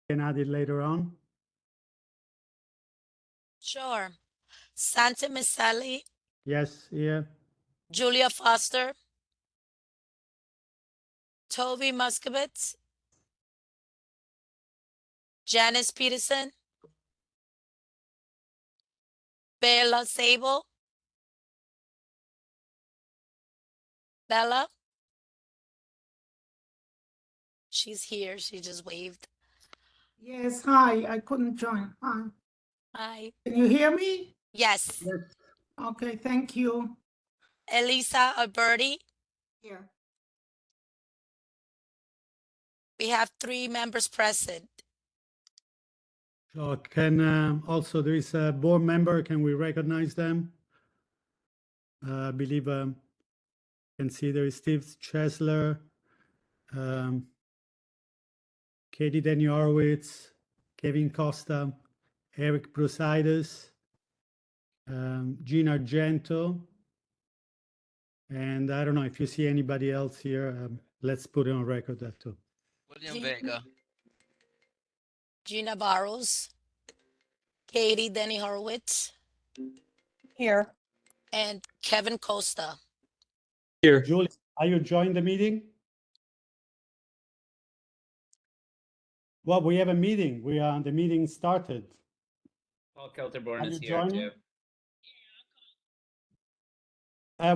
can add it later on. Sure. Santa Misali, Yes, yeah. Julia Foster, Toby Muscovitz, Janice Peterson, Bella Sable, Bella. She's here. She just waved. Yes, hi. I couldn't join. Hi. Hi. Can you hear me? Yes. Yes. Okay, thank you. Elisa Alberti. Here. We have 3 members present. So can also there is a board member. Can we recognize them? I believe can see there is Steve Chesler, Katie Denny-Horowitz, Kevin Costa, Eric Brusaitis, Gene Argento, and I don't know if you see anybody else here. Let's put it on record that too. William Vega. Gina Barros, Katie Denny Horowitz, Here. and Kevin Costa. Here. Julie, are you joining the meeting? Well, we have a meeting. The meeting started. Paul Kelterborn Are is you here joining? too.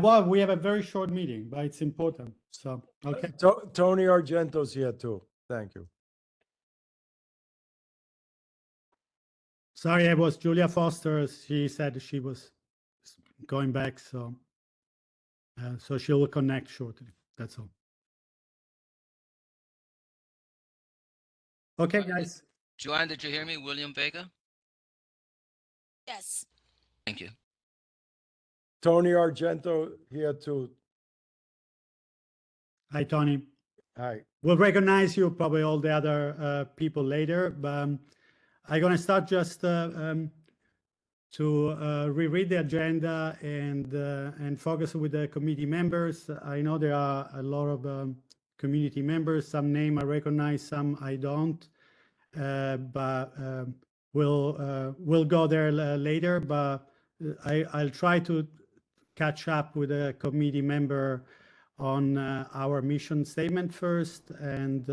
Well, we have a very short meeting, but it's important. So, okay. Tony Argento's here too. Thank you. Sorry, it was Julia Foster. She said she was going back, so so she will connect shortly. That's all. Okay, guys. Joanne, did you hear me? William Vega? Yes. Thank you. Tony Argento here too. Hi, Tony. Hi. We'll recognize you, probably all the other people later, but I'm going to start just to reread the agenda and focus with the committee members. I know there are a lot of community members. Some name I recognize, some I don't. But we'll go there later. But I'll try to catch up with a committee member on our mission statement first, and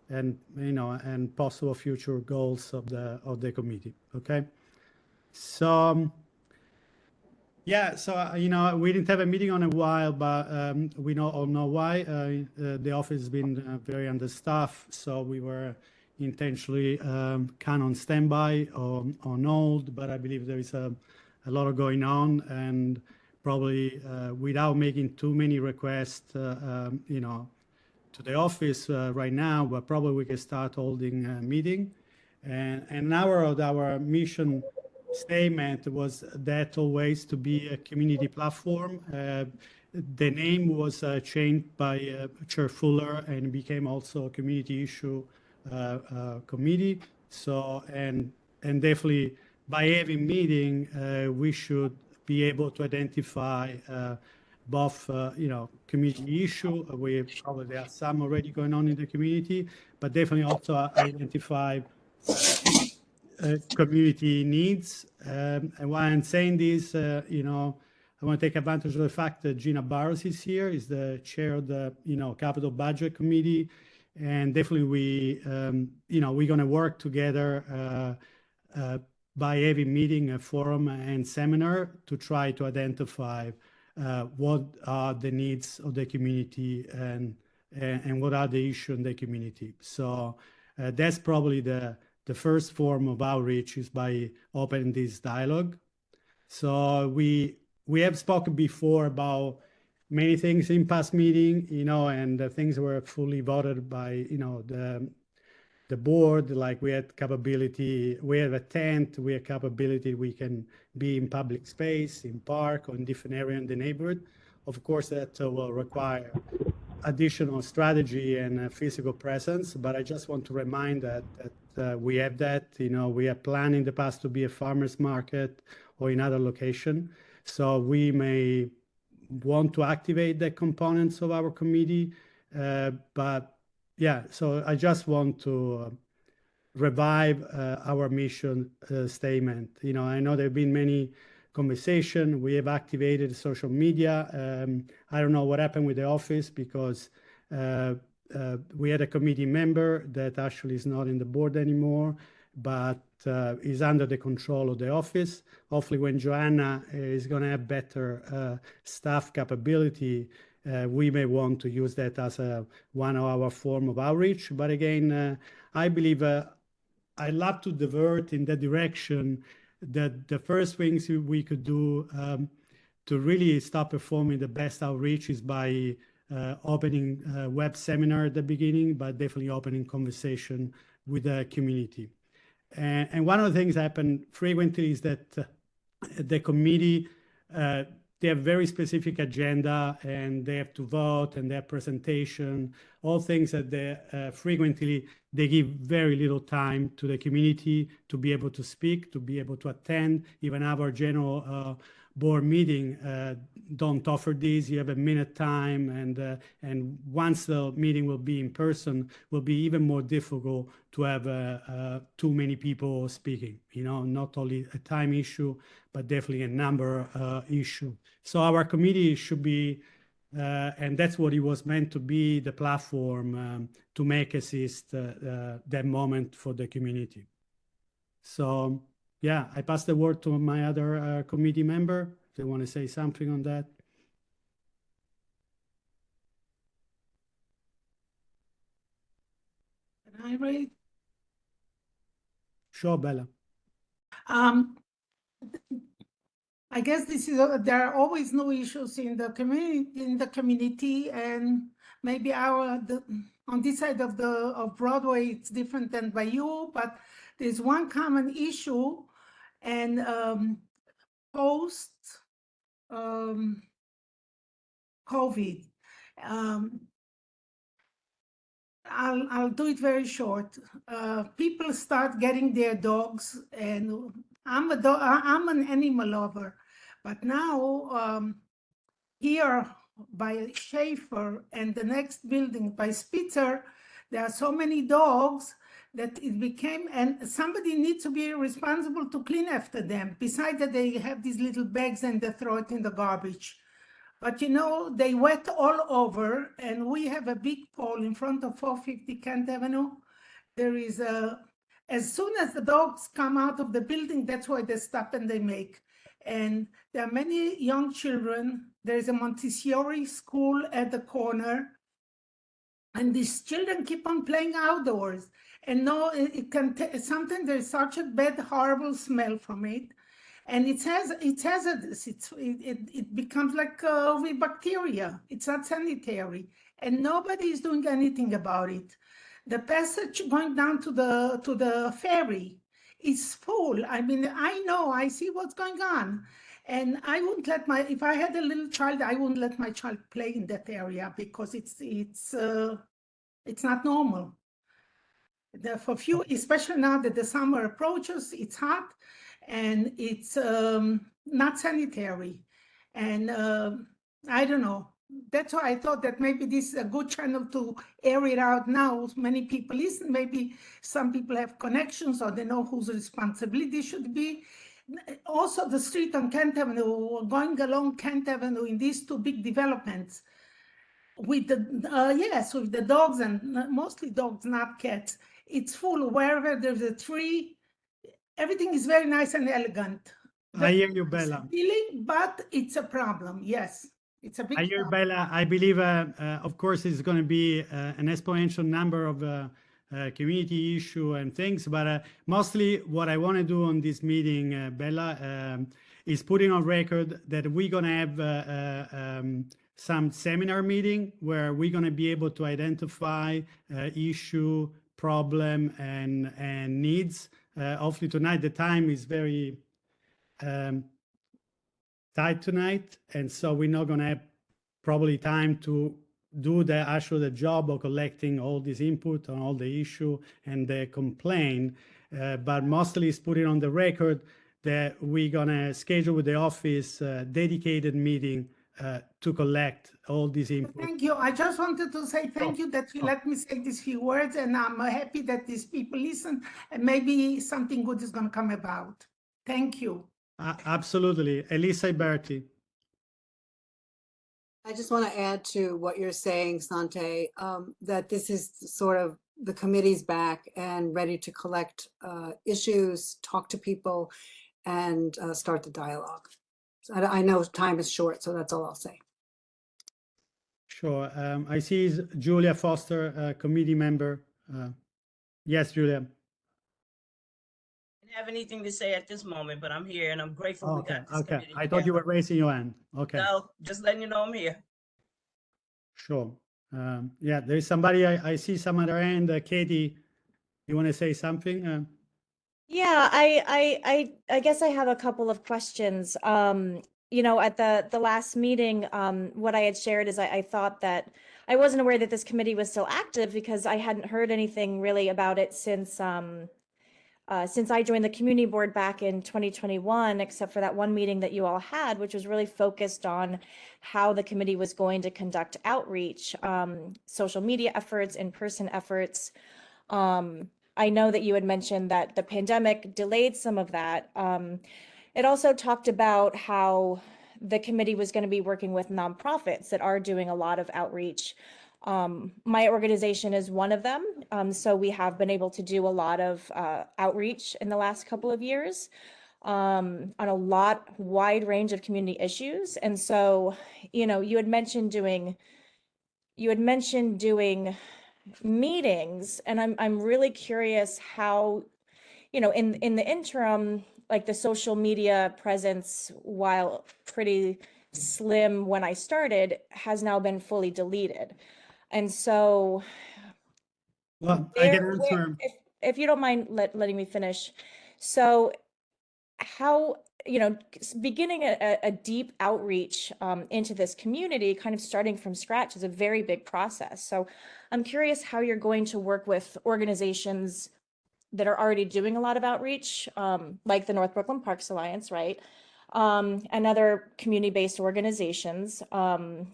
and possible future goals of the committee. Okay. So yeah, so we didn't have a meeting on a while, but we all know why. The office has been very understaffed, so we were intentionally kind of on standby or on hold. But I believe there is a lot of going on, and probably without making too many requests, to the office right now, but probably we can start holding a meeting. And an hour of our mission statement was that always to be a community platform. The name was changed by Chair Fuller and became also a community issue committee. So and definitely by having meeting, we should be able to identify both community issue. We probably there are some already going on in the community, but definitely also identify community needs. And while I'm saying this, I want to take advantage of the fact that Gina Barros is here, is the chair of the Capital Budget Committee, and definitely we're going to work together by having meeting, a forum, and seminar to try to identify what are the needs of the community and what are the issues in the community. So that's probably the first form of outreach, is by opening this dialogue. So we have spoken before about many things in past meeting, and the things were fully voted by the board. Like we had capability, we have a tent, we have capability, we can be in public space, in park, or in different area in the neighborhood. Of course, that will require additional strategy and physical presence, but I just want to remind that we have that. We have planned in the past to be a farmer's market or in other location. So we may want to activate the components of our committee, but yeah. So I just want to revive our mission statement. You know, I know there have been many conversations. We have activated social media. I don't know what happened with the office because we had a committee member that actually is not in the board anymore, but is under the control of the office. Hopefully when Joanna is going to have better staff capability, we may want to use that as one of our form of outreach. But again, I believe I love to divert in that direction. That the first things we could do to really start performing the best outreach is by opening a web seminar at the beginning, but definitely opening conversation with the community. And one of the things that happen frequently is that the committee, they have very specific agenda and they have to vote and their presentation, all things that they frequently, they give very little time to the community to be able to speak, to be able to attend. Even our general board meeting don't offer this. You have a minute time, and once the meeting will be in person, will be even more difficult to have too many people speaking. You know, not only a time issue, but definitely a number issue. So our committee should be, and that's what it was meant to be, the platform to make assist that moment for the community. So yeah, I pass the word to my other committee member. If they want to say something on that. Can I read? Sure, Bella. I guess this is there are always new issues in the community, and maybe on this side of Broadway it's different than by you, but there's one common issue, and post COVID. I'll do it very short. People start getting their dogs, and I'm an animal lover, but now here by Schaefer and the next building by Spitzer, there are so many dogs that it became, and somebody needs to be responsible to clean after them. Besides that, they have these little bags and they throw it in the garbage. But you know, they wet all over, and we have a big pole in front of 450 Kent Avenue. There is as soon as the dogs come out of the building, that's why they stop and they make. And there are many young children. There is a Montessori school at the corner, and these children keep on playing outdoors. And no, it can sometimes there's such a bad, horrible smell from it. And it becomes like with bacteria. It's not sanitary, and nobody is doing anything about it. The passage going down to the ferry is full. I mean, I see what's going on, and I wouldn't let if I had a little child, I wouldn't let my child play in that area because it's not normal. For few, especially now that the summer approaches, it's hot. And it's not sanitary, and I don't know. That's why I thought that maybe this is a good channel to air it out now. Many people listen. Maybe some people have connections or they know whose responsibility should be. Also, the street on Kent Avenue, going along Kent Avenue in these two big developments, with with the dogs, and mostly dogs, not cats. It's full. Wherever there's a tree, everything is very nice and elegant. I hear you, Bella. Feeling, but it's a problem. Yes, it's a big I hear problem. Bella. I believe, of course, it's going to be an exponential number of community issue and things. But mostly what I want to do on this meeting, Bella, is putting on record that we're going to have some seminar meeting where we're going to be able to identify issue, problem, and needs. Hopefully tonight, the time is very tight tonight. And so we're not going to have probably time to do the job of collecting all this input on all the issue and the complaint. But mostly it's putting on the record that we're going to schedule with the office a dedicated meeting to collect all these input. Thank you. I just wanted to say thank you that you let me say these few words, and I'm happy that these people listen, and maybe something good is going to come about. Thank you. Absolutely. Elisa Iberti. I just want to add to what you're saying, Sante, that this is sort of the committee's back and ready to collect issues, talk to people, and start the dialogue. So I know time is short, so that's all I'll say. Sure. I see Julia Foster, committee member. Yes, Julia. I don't have anything to say at this moment, but I'm here and I'm grateful we Okay, got this okay. committee I thought you were together. raising your hand. Okay, No, just letting you know I'm here. sure. Yeah, there is somebody, I see some other hand. Katie, you want to say something? Yeah, I guess I have a couple of questions. You know, at the last meeting, what I had shared is I thought that I wasn't aware that this committee was still active because I hadn't heard anything really about it since I joined the community board back in 2021, except for that one meeting that you all had, which was really focused on how the committee was going to conduct outreach, social media efforts, in-person efforts. I know that you had mentioned that the pandemic delayed some of that. It also talked about how the committee was going to be working with nonprofits that are doing a lot of outreach. My organization is one of them. So we have been able to do a lot of outreach in the last couple of years on a wide range of community issues. And so, you know, you had mentioned doing meetings, and I'm really curious how, you know, in the interim, like the social media presence, while pretty slim when I started, has now been fully deleted. And so Well, I can where, answer. if you don't mind letting me finish. So how, you know, beginning a deep outreach into this community, kind of starting from scratch, is a very big process. So I'm curious how you're going to work with organizations that are already doing a lot of outreach, like the North Brooklyn Parks Alliance, right? And other community-based organizations. How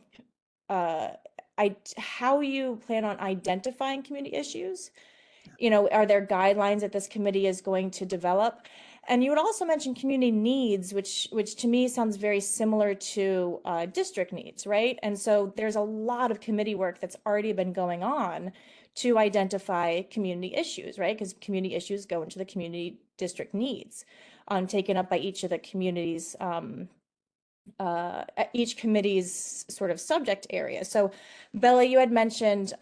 you plan on identifying community issues? You know, are there guidelines that this committee is going to develop? And you would also mention community needs, which to me sounds very similar to district needs, right? And so there's a lot of committee work that's already been going on to identify community issues, right? Because community issues go into the community district needs, taken up by each of the communities, each committee's sort of subject area. So Bella, you had mentioned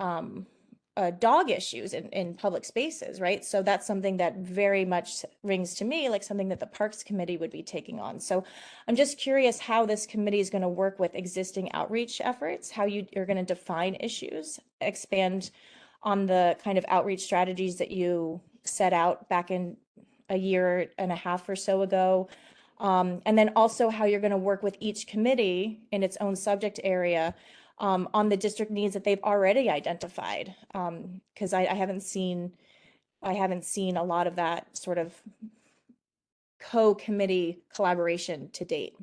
dog issues in public spaces, right? So that's something that very much rings to me like something that the Parks Committee would be taking on. So I'm just curious how this committee is going to work with existing outreach efforts, how you're going to define issues, expand on the kind of outreach strategies that you set out back in a year and a half or so ago. And then also how you're going to work with each committee in its own subject area on the district needs that they've already identified. Because I haven't seen a lot of that sort of co-committee collaboration to date.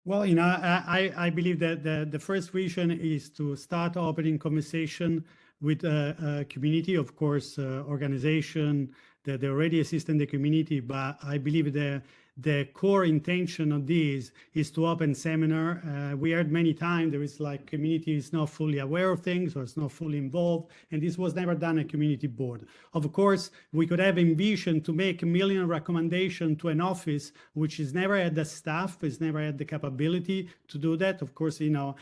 Well, you know, I believe that the first vision is to start opening conversation with a community, of course, organization that already exist in the community. But I believe the core intention of this is to open seminar. We heard many times there is like community is not fully aware of things or it's not fully involved, and this was never done at community board. Of course, we could have envisioned to make a million recommendation to an office which has never had the staff, has never had the capability to do that. Of course, you know,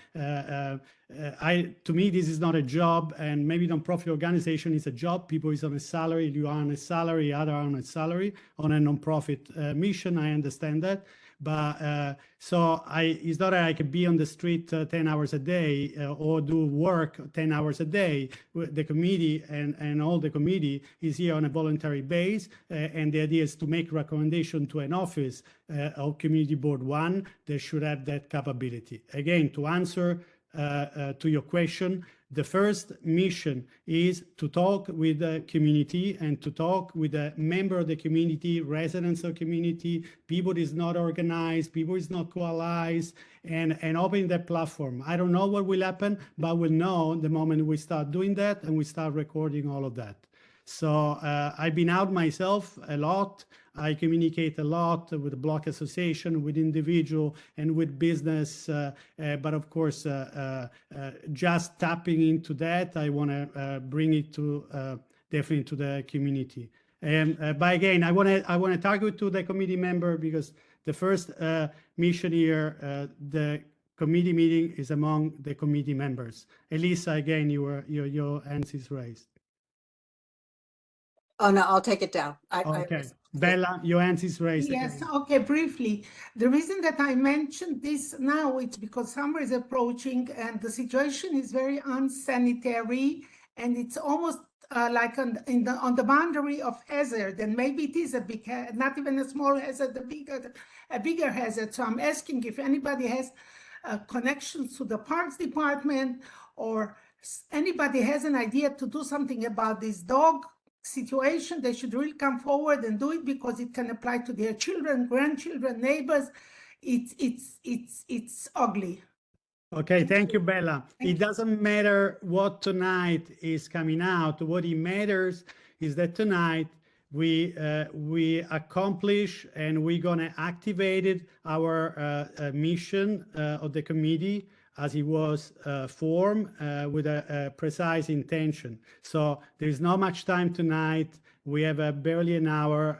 to me, this is not a job, and maybe non-profit organization is a job. People is on a salary, you are on a salary, other are on a salary, on a non-profit mission. I understand that. But so it's not that I could be on the street 10 hours a day or do work 10 hours a day. The committee and all the committee is here on a voluntary base. And the idea is to make recommendation to an office of Community Board 1 that should have that capability. Again, to answer to your question, The first mission is to talk with the community and to talk with the member of the community, residents of community, people that is not organized, people is not coalized, and opening that platform. I don't know what will happen, but we'll know the moment we start doing that and we start recording all of that. So I've been out myself a lot. I communicate a lot with the Block Association, with individual and with business. But of course, just tapping into that, I want to bring it to definitely to the community. But again, I want to target to the committee member because the first mission here, the committee meeting is among the committee members. Elisa, again, your hands is raised. Oh, no, I'll take it down. Okay. Bella, your hands is raised. Yes, again. okay, briefly. The reason that I mentioned this now is because summer is approaching and the situation is very unsanitary and it's almost like on the boundary of hazard, and maybe it is a big, not even a small hazard, a bigger hazard. So I'm asking if anybody has connections to the Parks Department or anybody has an idea to do something about this dog situation. They should really come forward and do it because it can apply to their children, grandchildren, neighbors. It's ugly. Okay, thank you, Bella. Thank It you. doesn't matter what tonight is coming out. What it matters is that tonight we accomplish and we're gonna activate it, our mission of the committee as it was formed with a precise intention. So there's not much time tonight. We have barely an hour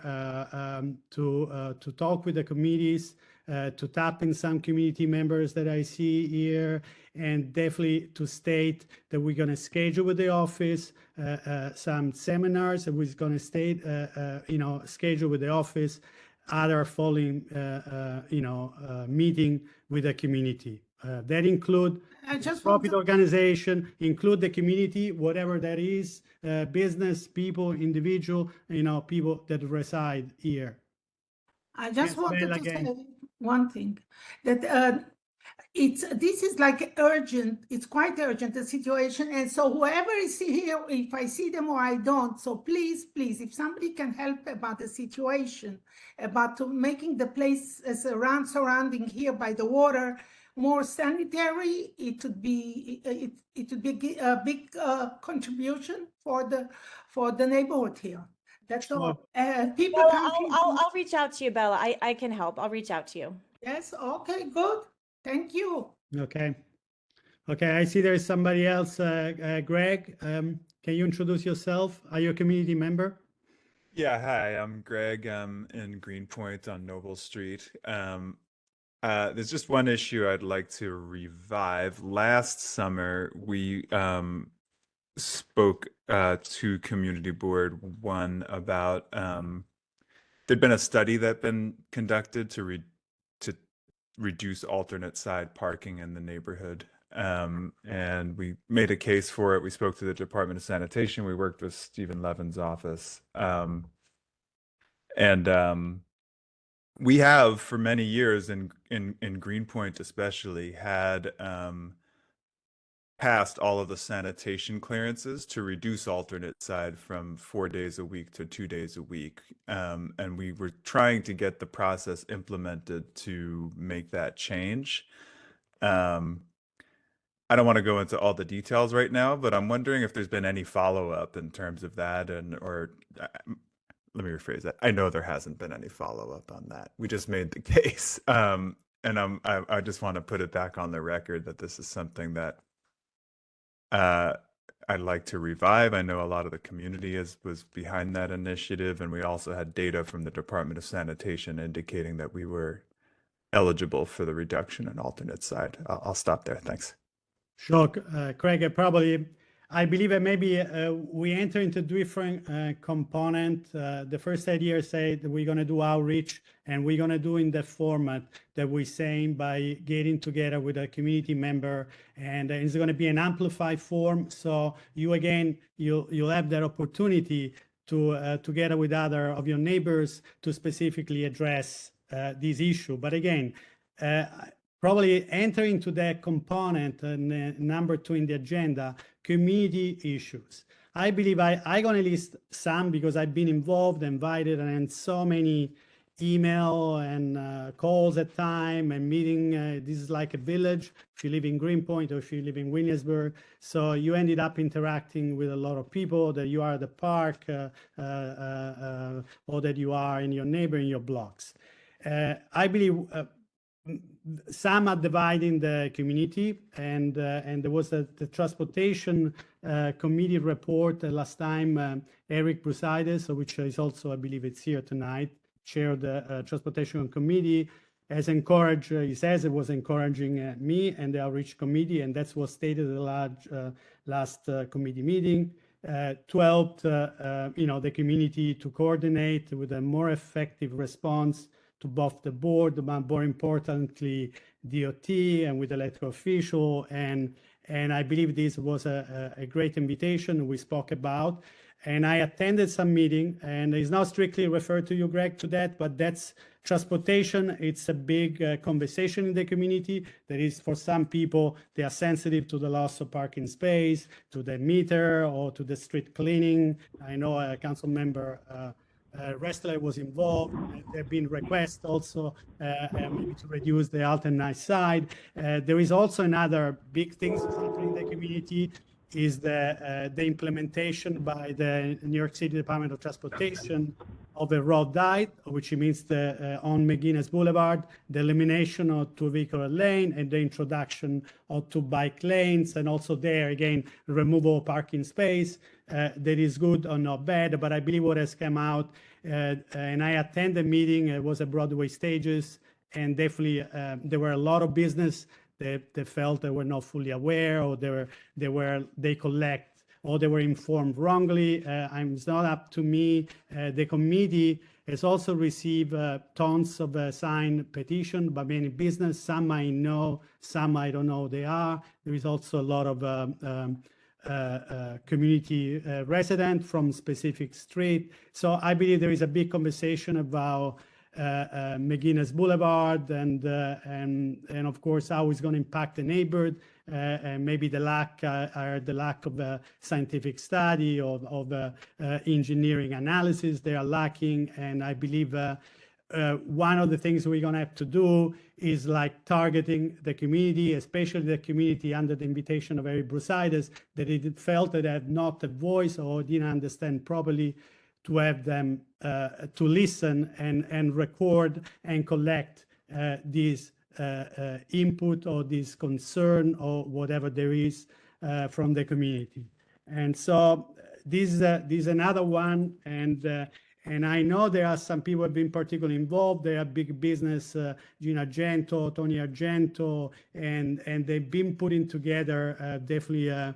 to talk with the committees, to tap in some community members that I see here, and definitely to state that we're going to schedule with the office some seminars, and we're going to state, schedule with the office other following, meeting with the community. That include I just want profit to, organization, include the community, whatever that is, business, people, individual, people that reside here. I just Yes, wanted Bella, to again. say one thing, that this is like urgent, it's quite urgent, the situation. And so whoever is here, if I see them or I don't, so please, if somebody can help about the situation, about making the place surrounding here by the water more sanitary, it would be a big contribution for the neighborhood here. That's all. People Bella, come here. I'll reach out to you, Bella. I can help. I'll reach out to you. Yes, okay, good. Thank you. Okay. Okay, I see there's somebody else. Greg, can you introduce yourself? Are you a community member? Yeah, hi, I'm Greg. I'm in Greenpoint on Noble Street. There's just one issue I'd like to revive. Last summer, we spoke to Community Board 1 about there'd been a study that been conducted to reduce alternate side parking in the neighborhood. And we made a case for it. We spoke to the Department of Sanitation. We worked with Stephen Levin's office. We have for many years in Greenpoint especially had passed all of the sanitation clearances to reduce alternate side from 4 days a week to 2 days a week. And we were trying to get the process implemented to make that change. I don't want to go into all the details right now, but I'm wondering if there's been any follow-up in terms of that let me rephrase that. I know there hasn't been any follow-up on that. We just made the case. And I just want to put it back on the record that this is something that I'd like to revive. I know a lot of the community was behind that initiative, and we also had data from the Department of Sanitation indicating that we were eligible for the reduction in alternate side. I'll stop there. Thanks. Sure, Craig, I believe that maybe we enter into different component. The first idea say that we're going to do outreach, and we're going to do in the format that we're saying by getting together with a community member, and it's going to be an amplified form. So you'll have that opportunity to together with other of your neighbors to specifically address this issue. But again, probably enter into that component, number 2 in the agenda, community issues. I believe I'm going to list some because I've been involved, invited, and so many email and calls at time and meeting. This is like a village if you live in Greenpoint or if you live in Williamsburg. So you ended up interacting with a lot of people, that you are at the park or that you are in your neighbor, in your blocks. I believe some are dividing the community, and there was the transportation committee report last time. Eric Brusides, which is also, I believe it's here tonight, chaired the transportation committee, has encouraged, he says it was encouraging me and the outreach committee, and that's what stated at the last committee meeting, to help the community to coordinate with a more effective response to both the board, but more importantly, DOT and with elected official. And I believe this was a great invitation we spoke about. And I attended some meeting, and it's not strictly referred to you, Greg, to that, but that's transportation. It's a big conversation in the community. That is, for some people, they are sensitive to the loss of parking space, to the meter, or to the street cleaning. I know a council member, Restler, was involved. There have been requests also maybe to reduce the alternate side. There is also another big thing that's happening in the community, is the implementation by the New York City Department of Transportation of a road diet, which means on McGuinness Boulevard, the elimination of two vehicular lane and the introduction of two bike lanes, and also there again removal of parking space. That is good or not bad, but I believe what has come out, and I attended the meeting, it was at Broadway Stages, and definitely there were a lot of business they felt they were not fully aware, or they collect, or they were informed wrongly. It's not up to me. The committee has also received tons of signed petition by many business. Some I know, some I don't know who they are. There is also a lot of community resident from specific street. So I believe there is a big conversation about McGuinness Boulevard and of course how it's going to impact the neighborhood, and maybe the lack of a scientific study of engineering analysis they are lacking. And I believe one of the things we're going to have to do is like targeting the community, especially the community under the invitation of Eric Brusides, that it felt that they had not a voice or didn't understand properly, to have them to listen and record and collect this input or this concern or whatever there is from the community. And so this is another one. And I know there are some people who have been particularly involved. They are big business, Gina Argento, Tony Argento, and they've been putting together definitely a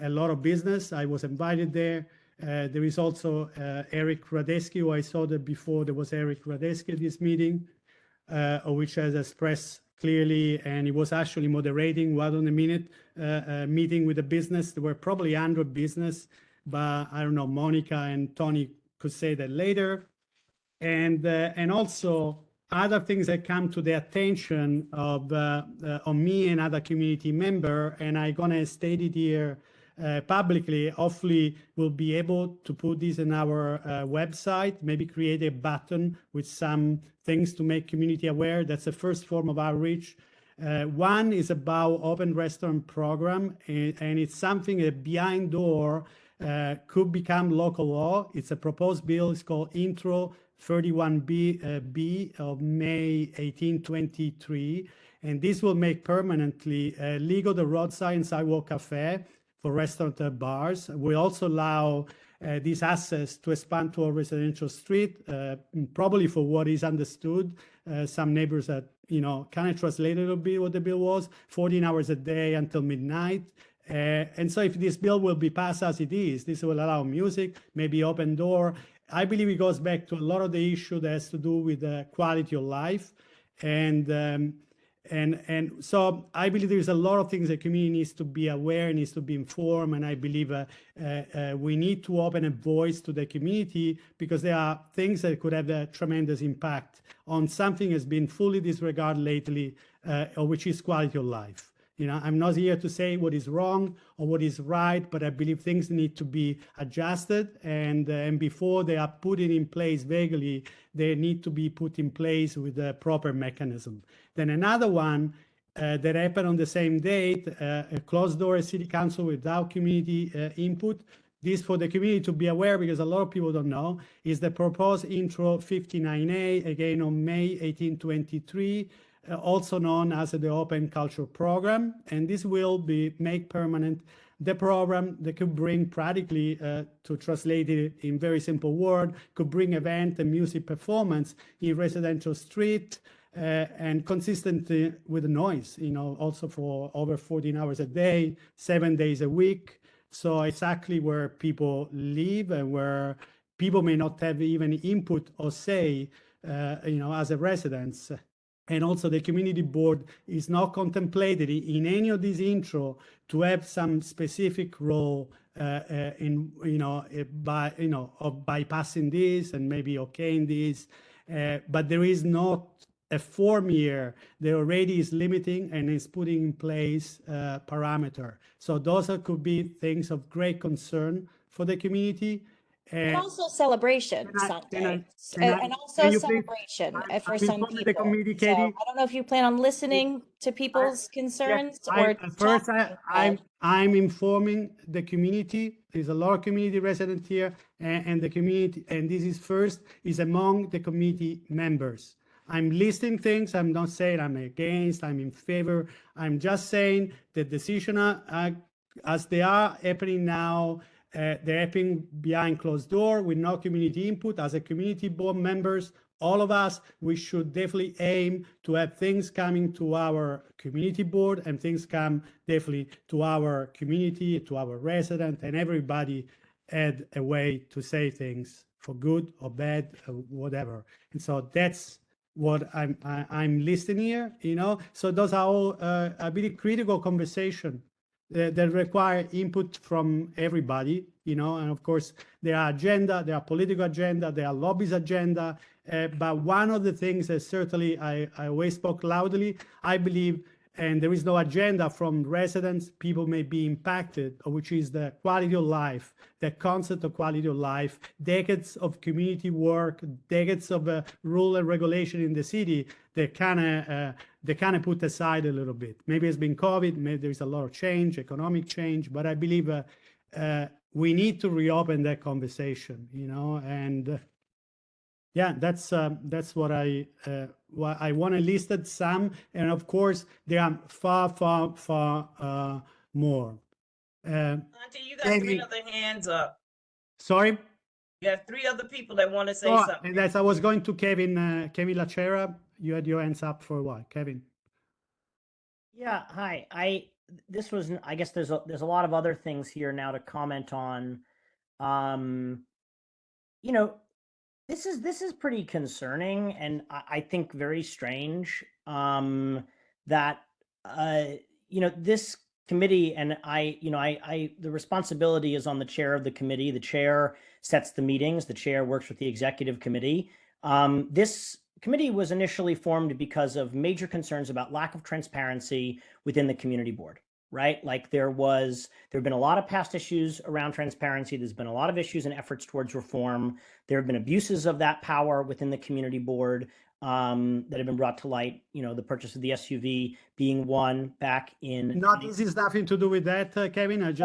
lot of business. I was invited there. There is also Eric Radeski, who I saw that before. There was Eric Radeski at this meeting, which has expressed clearly, and he was actually moderating one on a minute meeting with the business. There were probably 100 business, but I don't know, Monica and Tony could say that later. And also other things that come to the attention of me and other community member, and I'm gonna state it here publicly. Hopefully we'll be able to put this in our website, maybe create a button with some things to make community aware. That's the first form of outreach. One is about open restaurant program, and it's something that behind door could become local law. It's a proposed bill. It's called Intro 31B of May 18, 2023. And this will make permanently legal the roadside and sidewalk cafe for restaurant bars. We also allow this access to expand to a residential street, probably for what is understood. Some neighbors that, kind of translate a little bit what the bill was, 14 hours a day until midnight. And so if this bill will be passed as it is, this will allow music, maybe open door. I believe it goes back to a lot of the issue that has to do with the quality of life. And so I believe there's a lot of things the community needs to be aware, needs to be informed, and I believe we need to open a voice to the community, because there are things that could have a tremendous impact on something that's been fully disregarded lately, which is quality of life. You know, I'm not here to say what is wrong or what is right, but I believe things need to be adjusted, and before they are put in place vaguely, they need to be put in place with a proper mechanism. Then another one that happened on the same date, a closed door city council without community input. This for the community to be aware, because a lot of people don't know, is the proposed intro 59A, again on May 1823, also known as the Open Culture Program. And this will be make permanent the program that could bring practically, to translate it in very simple word, could bring event and music performance in residential street, and consistently with the noise, you know, also for over 14 hours a day, 7 days a week. So exactly where people live and where people may not have even input or say, you know, as a residents. And also the community board is not contemplated in any of these intro to have some specific role in, you know, by, you know, of bypassing this and maybe okaying this. But there is not a form here that already is limiting and is putting in place parameter. So those could be things of great concern for the community. And also celebration, Sunday. And also can you please- celebration for I've some informed the people. committee, So I Katie. don't know if you plan on listening to people's concerns or First, talking, I'm informing the community. There's a lot of community residents here, and the community, and this is first, is among the committee members. I'm listing things. I'm not saying I'm against, I'm in favor. I'm just saying the decision as they are happening now, they're happening behind closed door with no community input. As a community board members, all of us, we should definitely aim to have things coming to our community board and things come definitely to our community, to our resident, and everybody had a way to say things for good or bad, or whatever. And so that's what I'm listing here, you know. So those are all a really critical conversation that require input from everybody, you know. And of course, there are agenda, there are political agenda, there are lobbies agenda. But one of the things that certainly I always spoke loudly, I believe, and there is no agenda from residents, people may be impacted, which is the quality of life, the concept of quality of life, decades of community work, decades of rule and regulation in the city, they kind of put aside a little bit. Maybe it's been COVID, maybe there's a lot of change, economic change, but I believe we need to reopen that conversation, you know, and yeah, that's what I want to listed some, and of course there are far more. Auntie, you got three other hands up. Sorry. You have three other people that want to say Oh, something. that's I was going to Kevin Lachera. You had your hands up for a while, Kevin. Yeah, hi. I guess there's a lot of other things here now to comment on. You know, this is pretty concerning, and I think very strange that you know, this committee, and the responsibility is on the chair of the committee. The chair sets the meetings. The chair works with the executive committee. This committee was initially formed because of major concerns about lack of transparency within the community board, right? Like there have been a lot of past issues around transparency. There's been a lot of issues and efforts towards reform. There have been abuses of that power within the community board that have been brought to light. You know, the purchase of the SUV being one back in. No, this is nothing to do with that, Kevin. I'm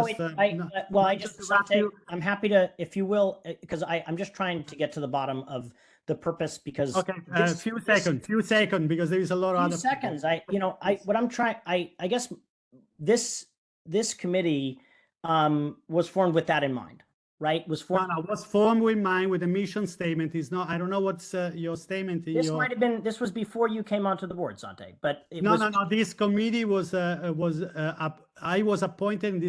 happy to, if you will, because I'm just trying to get to the bottom of the purpose, because okay, few seconds, because there is a lot of other seconds. I guess this committee was formed with that in mind, right? Was formed with mind with a mission statement. Is not. I don't know what's your statement. Might have been. This was before you came onto the board, Sante. But no. This committee was I was appointed, and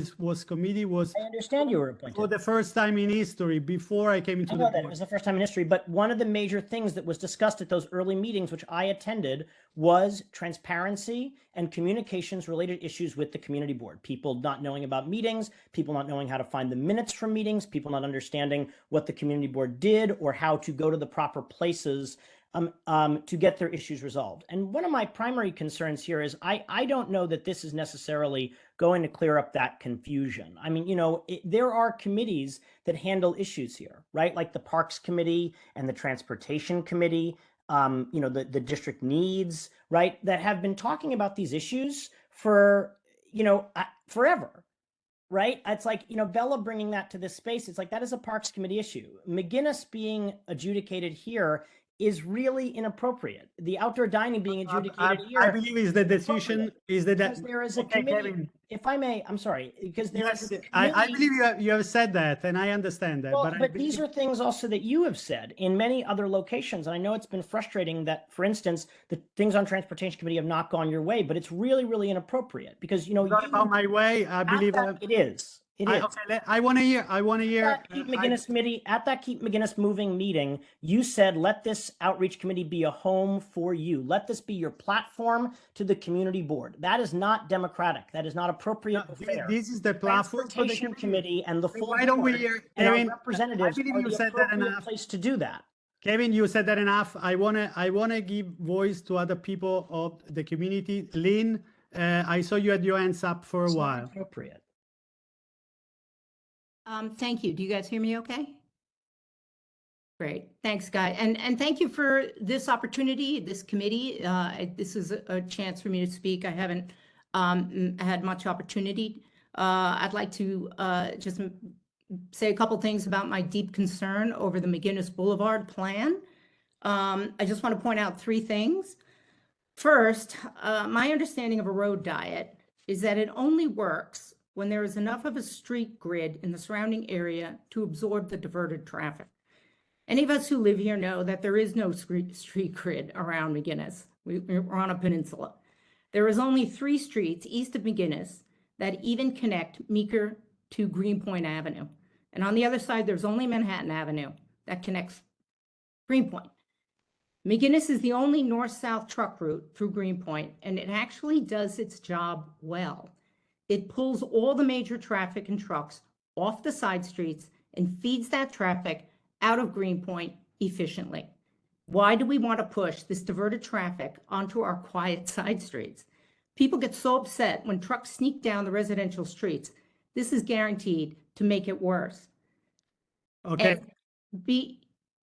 committee was. I understand you were appointed for the first time in history before I came into the board. That it was the first time in history. But one of the major things that was discussed at those early meetings, which I attended, was transparency and communications related issues with the community board. People not knowing about meetings, people not knowing how to find the minutes from meetings, people not understanding what the community board did or how to go to the proper places to get their issues resolved. And one of my primary concerns here is I don't know that this is necessarily going to clear up that confusion. I mean, there are committees that handle issues here, right? Like the Parks Committee and the Transportation Committee, the district needs, right? That have been talking about these issues for, forever. Right? It's like, Bella bringing that to this space. It's like, that is a Parks Committee issue. McGinnis being adjudicated here is really inappropriate. The outdoor dining being adjudicated here. I believe is the decision is that Because there is a committee, Kevin. if I may, I'm sorry, because there Yes, is a I committee. believe you have said that, and I understand that. Well, but I but these believe- are things also that you have said in many other locations. And I know it's been frustrating that, for instance, the things on Transportation Committee have not gone your way, but it's really, really inappropriate because, not about my way. I believe it is. It is. I want to hear. That Keep McGinnis committee, at that Keep McGinnis Moving meeting, you said, let this outreach committee be a home for you. Let this be your platform to the community board. That is not democratic. That is not appropriate or fair. This is the platform for the Transportation committee and the full Why don't we board hear, and our Kevin? representatives I believe are you the said that appropriate enough. place to do that. Kevin, you said that enough. I wanna give voice to other people of the community. Lynn, I saw you had your hands up for a It's not while. appropriate. Thank you. Do you guys hear me okay? Great. Thanks, Guy. And thank you for this opportunity, this committee. This is a chance for me to speak. I haven't had much opportunity. I'd like to just say a couple things about my deep concern over the McGinnis Boulevard plan. I just want to point out three things. First, my understanding of a road diet is that it only works when there is enough of a street grid in the surrounding area to absorb the diverted traffic. Any of us who live here know that there is no street grid around McGinnis. We're on a peninsula. There is only 3 streets east of McGinnis that even connect Meeker to Greenpoint Avenue. And on the other side, there's only Manhattan Avenue that connects Greenpoint. McGinnis is the only north-south truck route through Greenpoint, and it actually does its job well. It pulls all the major traffic and trucks off the side streets and feeds that traffic out of Greenpoint efficiently. Why do we want to push this diverted traffic onto our quiet side streets? People get so upset when trucks sneak down the residential streets. This is guaranteed to make it worse. Okay.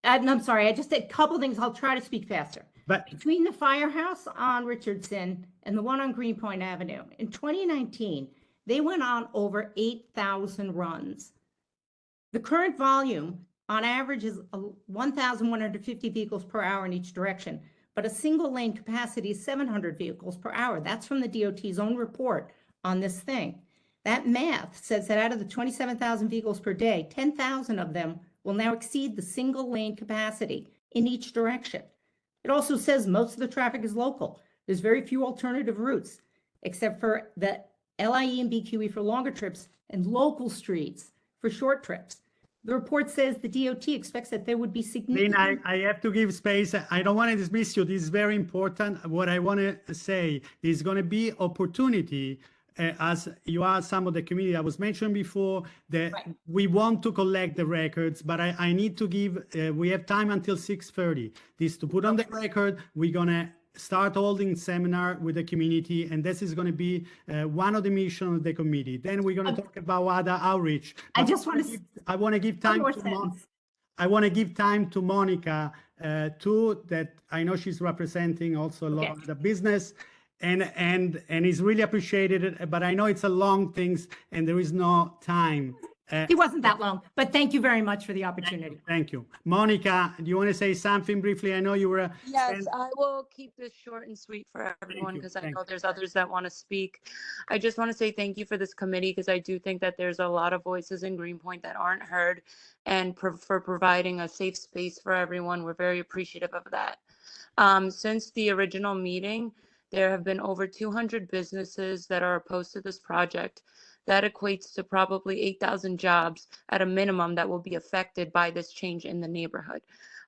And I'm sorry, I just said a couple things. I'll try to speak faster. But Between the firehouse on Richardson and the one on Greenpoint Avenue, in 2019, they went on over 8,000 runs. The current volume on average is 1,150 vehicles per hour in each direction, but a single lane capacity is 700 vehicles per hour. That's from the DOT's own report on this thing. That math says that out of the 27,000 vehicles per day, 10,000 of them will now exceed the single lane capacity in each direction. It also says most of the traffic is local. There's very few alternative routes, except for the LIE and BQE for longer trips and local streets for short trips. The report says the DOT expects that there would be Lynn, significant. I have to give space. I don't want to dismiss you. This is very important. What I want to say is going to be opportunity as you are some of the community I was mentioned before, that we want to collect the records, but I need to give, we have time until 6:30. This to put on the record, we're going to start holding seminar with the community, and this is going to be one of the missions of the committee. Then we're going to talk about other outreach. I But just want to. I want to give time One more to sentence. I want to give time to Monica too, that I know she's representing also a lot of the business, and it's really appreciated, but I know it's a long things and there is no time. It wasn't that long, but thank you very much for the opportunity. Thank you. Monica, do you want to say something briefly? I know you were. Yes, I will keep this short and sweet for everyone you. because I Thank know you. there's others that want to speak. I just want to say thank you for this committee because I do think that there's a lot of voices in Greenpoint that aren't heard, and for providing a safe space for everyone. We're very appreciative of that. Since the original meeting, there have been over 200 businesses that are opposed to this project. That equates to probably 8,000 jobs at a minimum that will be affected by this change in the neighborhood.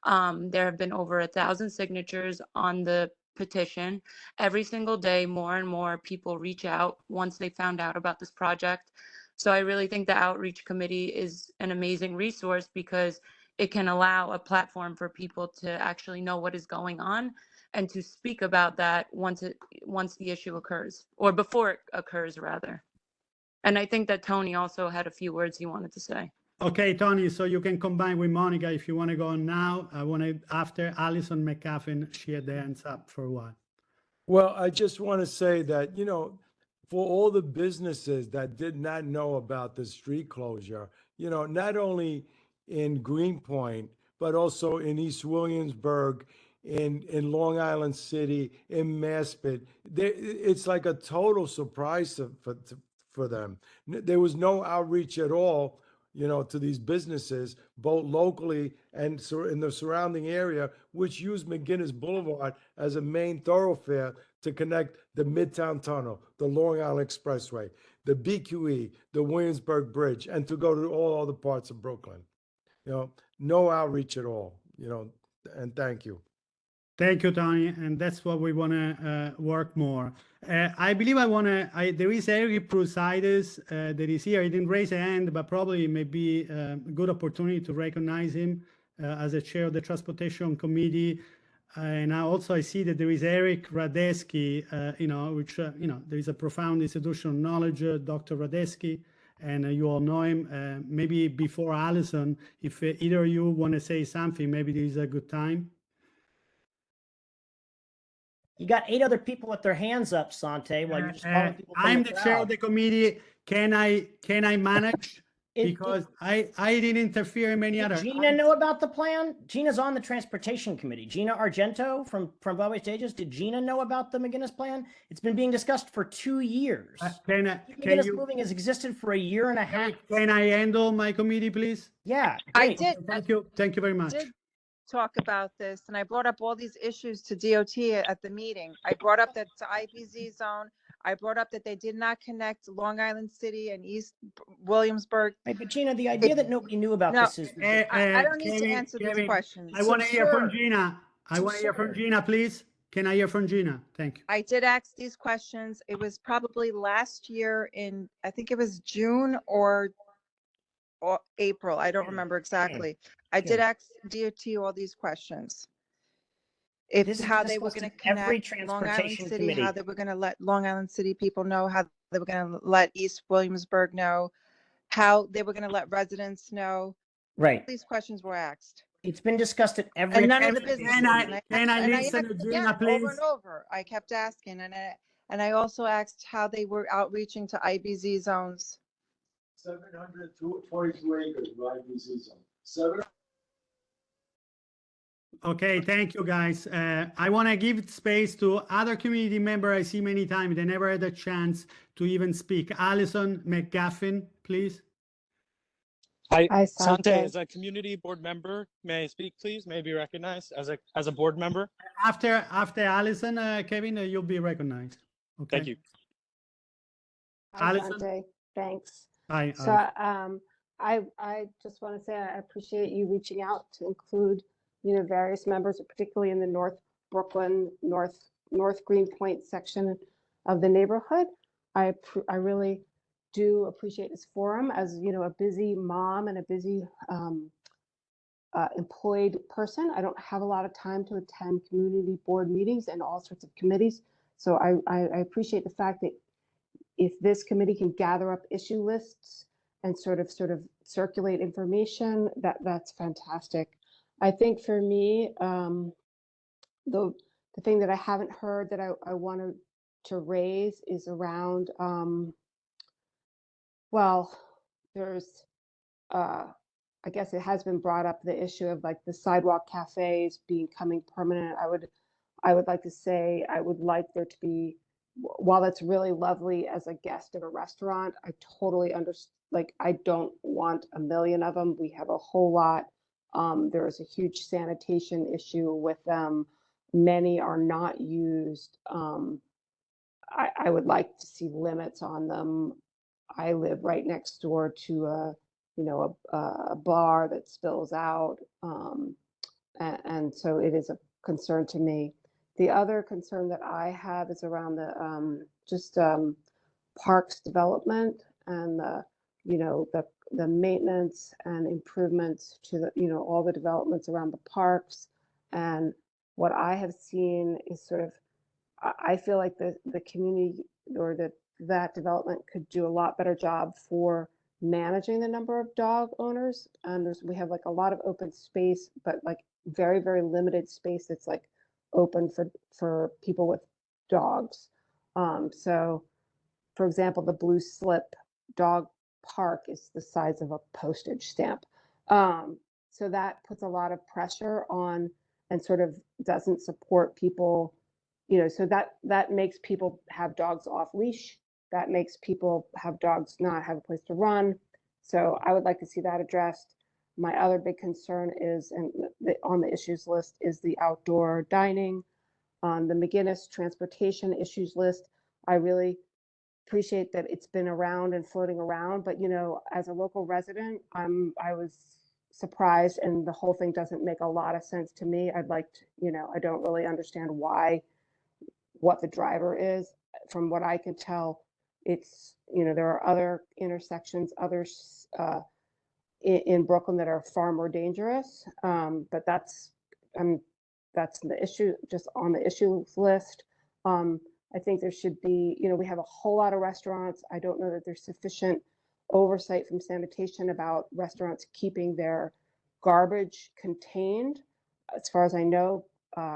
There have been over 1,000 signatures on the petition. Every single day, more and more people reach out once they found out about this project. So I really think the outreach committee is an amazing resource because it can allow a platform for people to actually know what is going on and to speak about that once the issue occurs, or before it occurs rather. And I think that Tony also had a few words he wanted to say. Okay, Tony, so you can combine with Monica if you want to go on now. I want to, after Alison McCaffin, she had the hands up for a while. Well, I just want to say that, you know, for all the businesses that did not know about the street closure, you know, not only in Greenpoint, but also in East Williamsburg, in Long Island City, in Maspeth, it's like a total surprise for them. There was no outreach at all, you know, to these businesses, both locally and in the surrounding area, which use McGinnis Boulevard as a main thoroughfare to connect the Midtown Tunnel, the Long Island Expressway, the BQE, the Williamsburg Bridge, and to go to all other parts of Brooklyn. You know, no outreach at all, you know, and thank you. Thank you, Tony, and that's what we want to work more. I believe there is Eric Prousidis that is here. He didn't raise a hand, but probably may be a good opportunity to recognize him as a chair of the Transportation Committee. And I see that there is Eric Radeski, you know, which, you know, there is a profound institutional knowledge, Dr. Radeski, and you all know him. Maybe before Alison, if either of you want to say something, maybe this is a good time. You got 8 other people with their hands up, Sante, while you're just calling people from I'm the the chair of crowd. the committee. Can I manage? Because I didn't interfere in many Did other. Gina know about the plan? Gina's on the Transportation Committee. Gina Argento from Broadway Stages. Did Gina know about the McGinnis plan? It's been being discussed for 2 years. McGinnis Moving has existed for a year and a half. Can I handle my committee, please? Yeah, I great. did. Thank you. Thank you very much. Did talk about this, and I brought up all these issues to DOT at the meeting. I brought up that it's IBZ zone. I brought up that they did not connect Long Island City and East Williamsburg. Right, but Gina, the idea that nobody knew about this is I don't need to answer these questions. I want to hear from Sir, Gina. I want to hear from Gina, please. Can I hear from Gina? Thank you. I did ask these questions. It was probably last year in, I think it was June or April. I don't remember exactly. I did ask DOT all these questions. How they were going to connect Long Island City, how they were going to let Long Island City people know, how they were going to let East Williamsburg know, how they were going to let residents know. Right. These questions were asked. It's been discussed at every. And none of the business. Can I listen to Gina, please? Over and over. I kept asking, and I also asked how they were outreaching to IBZ zones. 722 acres, IBZ zone. Okay, thank you, guys. I want to give space to other community member I see many times. They never had a chance to even speak. Alison McGaffin, please. Hi, Sante, as a community board member, may I speak, please? May I be recognized as a board member? After Alison, Kevin, you'll be recognized. Okay. Thank you. Hi, Alison? Sante. Thanks. Hi. So I just want to say I appreciate you reaching out to include, you know, various members, particularly in the North Brooklyn, North Greenpoint section of the neighborhood. I really do appreciate this forum. As you know, a busy mom and a busy employed person, I don't have a lot of time to attend community board meetings and all sorts of committees. So I appreciate the fact that if this committee can gather up issue lists and sort of circulate information, that's fantastic. I think for me, the thing that I haven't heard that I wanted to raise is around, well, there's, I guess it has been brought up, the issue of like the sidewalk cafes becoming permanent. I would like to say, I would like there to be, while that's really lovely as a guest of a restaurant, I totally understand, like, I don't want a million of them. We have a whole lot. There is a huge sanitation issue with them. Many are not used. I would like to see limits on them. I live right next door to a bar that spills out. And so it is a concern to me. The other concern that I have is around the parks development and the the maintenance and improvements to the, you know, all the developments around the parks. And what I have seen is sort of, I feel like the community or that development could do a lot better job for managing the number of dog owners. And we have like a lot of open space, but like very, very limited space that's like open for people with dogs. So for example, the Blue Slip Dog Park is the size of a postage stamp. So that puts a lot of pressure on and sort of doesn't support people, you know, so that makes people have dogs off leash. That makes people have dogs not have a place to run. So I would like to see that addressed. My other big concern is, and on the issues list, is the outdoor dining. On the McGinnis transportation issues list, I really appreciate that it's been around and floating around, but you know, as a local resident, I was surprised, and the whole thing doesn't make a lot of sense to me. I'd like to, you know, I don't really understand what the driver is. From what I can tell, it's, you know, there are other intersections, others in Brooklyn that are far more dangerous. But that's the issue, just on the issues list. I think there should be, you know, we have a whole lot of restaurants. I don't know that there's sufficient oversight from sanitation about restaurants keeping their garbage contained. As far as I know,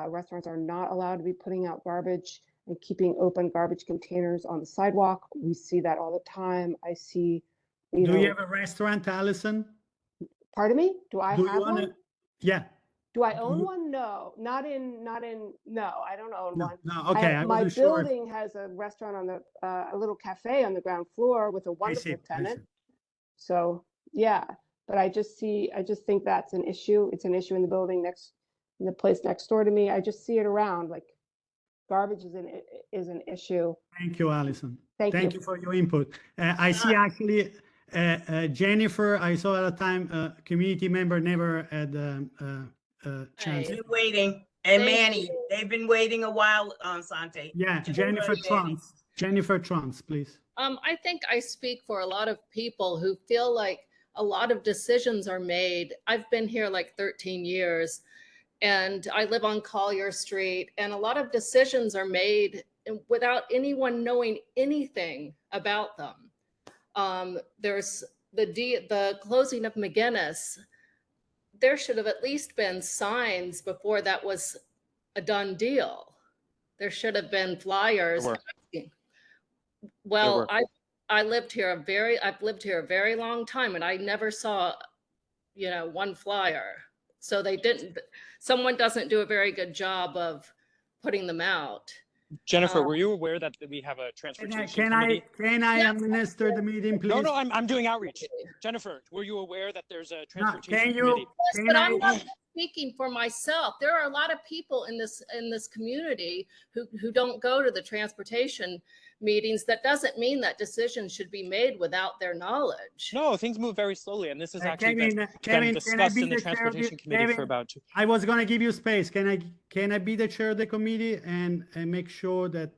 restaurants are not allowed to be putting out garbage and keeping open garbage containers on the sidewalk. We see that all the time. I see, you know. Do you have a restaurant, Allison? Pardon me? Do I Do have you wanna? one? Yeah. Do I own one? No, not in, no, I don't own one. No, okay, I My wasn't sure if- building has a restaurant on the, a little cafe on the ground floor with a wonderful tenant. So, yeah, but I just think that's an issue. It's an issue in the building in the place next door to me. I just see it around, like garbage is an issue. Thank you, Allison. Thank you for your input. I see actually Jennifer, I saw at a time, community member never had chance. Been waiting. And Thank Manny, they've been waiting a while, Sante. Yeah, Jennifer Trunks. Jennifer Trunks, please. I think I speak for a lot of people who feel like a lot of decisions are made. I've been here like 13 years and I live on Collier Street, and a lot of decisions are made without anyone knowing anything about them. There's the closing of McGinnis. There should have at least been signs before that was a done deal. There should have been flyers. Well, I've lived here a very long time, and I never saw, you know, one flyer. So someone doesn't do a very good job of putting them out. Jennifer, were you aware that we have a transportation committee? Can I administer the meeting, please? No, I'm doing outreach. Jennifer, were you aware that there's a transportation committee? Yes, but I'm not speaking for myself. There are a lot of people in this community who don't go to the transportation meetings. That doesn't mean that decisions should be made without their knowledge. No, things move very slowly, and this has actually been discussed in the transportation committee for about 2. I was going to give you space. Can I be the chair of the committee and make sure that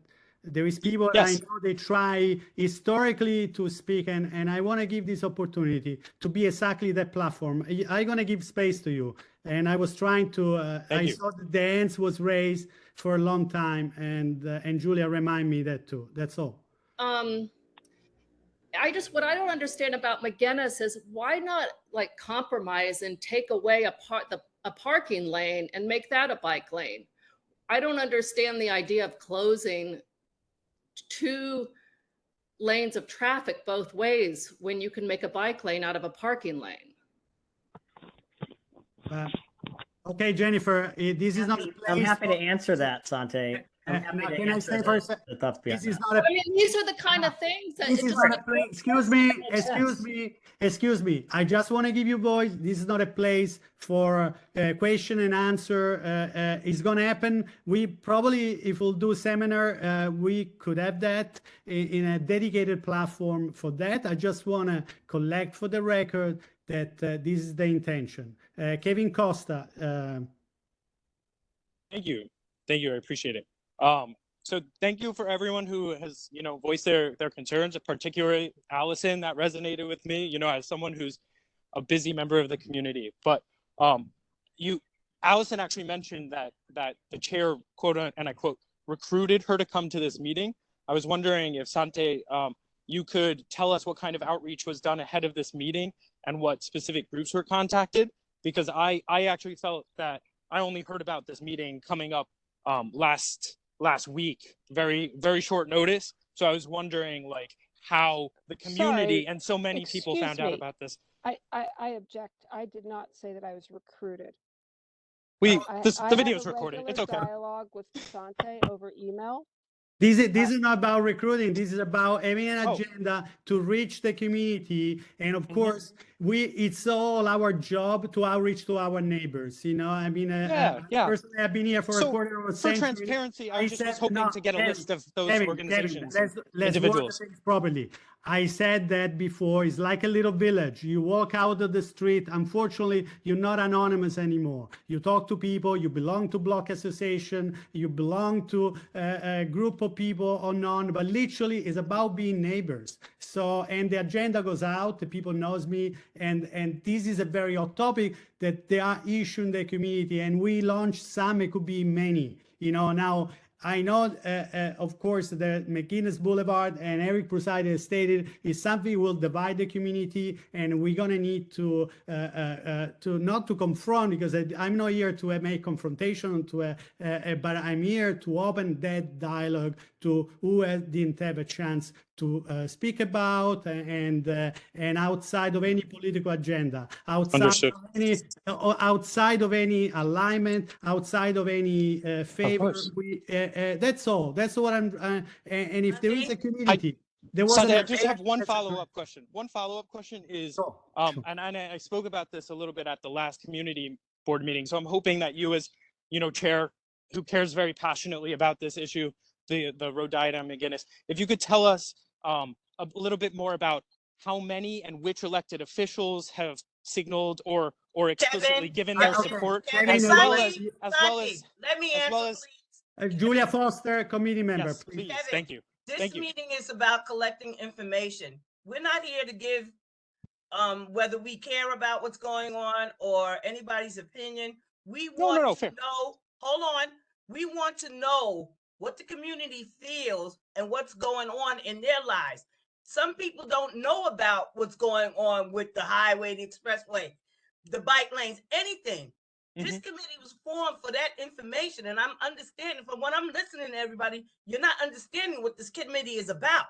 there is people that I know they try historically to speak, and I want to give this opportunity to be exactly that platform. I'm going to give space to you, and I was trying to. I saw that the hands was raised for a long time, and Julia remind me that too. That's all. What I don't understand about McGinnis is why not like compromise and take away a parking lane and make that a bike lane. I don't understand the idea of closing 2 lanes of traffic both ways when you can make a bike lane out of a parking lane. Okay, Jennifer, this is not. I'm happy to answer that, Sante. Can I say for a second? This is not. I mean, these are the kind of things that. Excuse me. I just want to give you voice. This is not a place for question and answer. It's going to happen. We probably, if we'll do a seminar, we could have that in a dedicated platform for that. I just want to collect for the record that this is the intention. Kevin Costa. Thank you. I appreciate it. So thank you for everyone who has, voiced their concerns, particularly Allison. That resonated with me, as someone who's a busy member of the community. But Allison actually mentioned that the chair, quote, and I quote, recruited her to come to this meeting. I was wondering if Sante, you could tell us what kind of outreach was done ahead of this meeting and what specific groups were contacted, because I actually felt that I only heard about this meeting coming up last week, very, very short notice. So I was wondering how the community Sorry, and so many people found out about this. I object. I did not say that I was recruited. The video is recorded. It's okay. Dialogue with Sante over email. This is not about recruiting. This is about having an agenda to reach the community, and of course, it's all our job to outreach to our neighbors. Personally, I've been here for a quarter of a century. For transparency, I was just hoping to get a list of those organizations, let's individuals. word things properly. I said that before. It's like a little village. You walk out of the street. Unfortunately, you're not anonymous anymore. You talk to people. You belong to block association. You belong to a group of people or none. But literally, it's about being neighbors. So, and the agenda goes out. The people knows me, and this is a very hot topic that there are issues in the community. And we launched some. It could be many. Now. I know, of course, the McGuinness Boulevard and Eric Pruside has stated is something will divide the community, and we're gonna need to not to confront, because I'm not here to make confrontation, but I'm here to open that dialogue to who didn't have a chance to speak about, and outside of any political agenda, outside of any alignment, outside of any favor. That's all. That's what I'm. And if there is a community, I just have one follow-up question. One follow-up question is, and I spoke about this a little bit at the last community board meeting. So I'm hoping that you, as chair, who cares very passionately about this issue, the Rhodida McGuinness, if you could tell us a little bit more about how many and which elected officials have signaled or explicitly given their support, as well as let me answer, Julia Foster, committee member, yes, please. Kevin, thank you. This meeting is about collecting information. We're not here to give whether we care about what's going on or anybody's opinion. We want to know, hold on, we want to know what the community feels and what's going on in their lives. Some people don't know about what's going on with the highway, the expressway, the bike lanes, anything. This committee was formed for that information, and I'm understanding from what I'm listening to everybody, you're not understanding what this committee is about.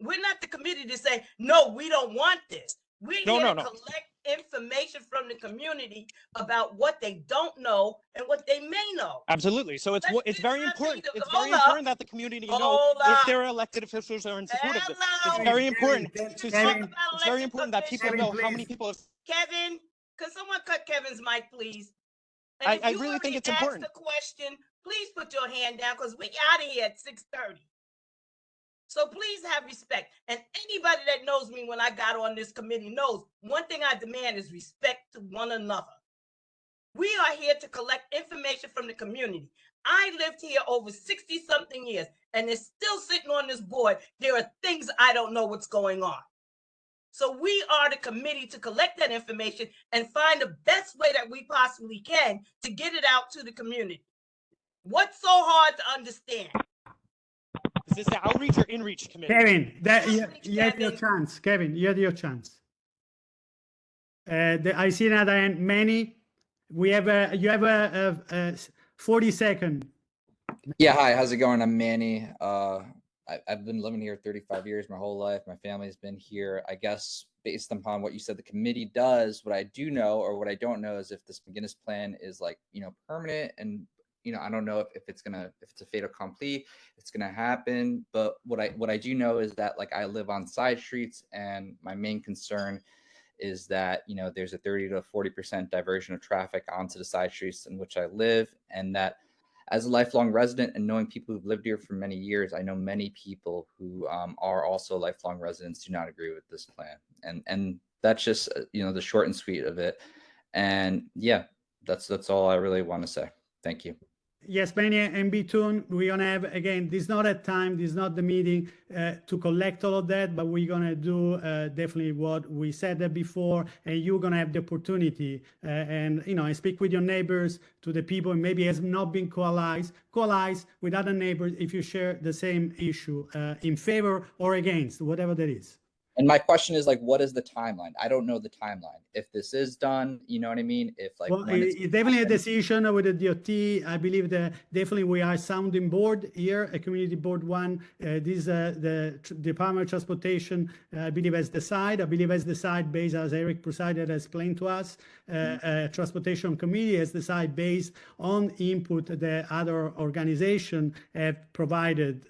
We're not the committee to say, no, we don't want this. We're here to collect information from the community about what they don't know and what they may know. Absolutely. So it's very important. It's very important that the community know if their elected officials are in support of this. It's very important. It's very important that people know how many people have. Kevin, could someone cut Kevin's mic, please? I really think it's important. The question, please put your hand down, because we out of here at 6:30. So please have respect. And anybody that knows me when I got on this committee knows one thing I demand is respect to one another. We are here to collect information from the community. I lived here over 60-something years, and it's still sitting on this board. There are things I don't know what's going on. So we are the committee to collect that information and find the best way that we possibly can to get it out to the community. What's so hard to understand? Is this the outreach or inreach committee? Kevin, you had your chance. Kevin, you had your chance. I see another hand. Manny, you have a 40-second. Yeah, hi, how's it going? I'm Manny. I've been living here 35 years, my whole life. My family's been here. I guess based upon what you said the committee does, what I do know or what I don't know is if this McGuinness plan is permanent, and I don't know if it's a fait accompli, it's gonna happen. But what I do know is that I live on side streets, and my main concern is that there's a 30 to 40% diversion of traffic onto the side streets in which I live, and that as a lifelong resident and knowing people who've lived here for many years, I know many people who are also lifelong residents do not agree with this plan. And that's just, the short and sweet of it. And yeah, that's all I really want to say. Thank you. Yes, Benny and Bitun, we're gonna have, again, this is not a time, this is not the meeting to collect all of that, but we're gonna do definitely what we said that before, and you're gonna have the opportunity and, you know, I speak with your neighbors, to the people, and maybe has not been coalesce with other neighbors if you share the same issue in favor or against, whatever that is. And my question is like, what is the timeline? I don't know the timeline. If this is done, you know what I mean? If like, Well, when it's it's definitely a decision with the DOT. I believe that definitely we are sounding board here, a community board one. This the Department of Transportation, I believe, has decided. I believe has decided based, as Eric Pruside has explained to us, Transportation Committee has decided based on input that other organization have provided,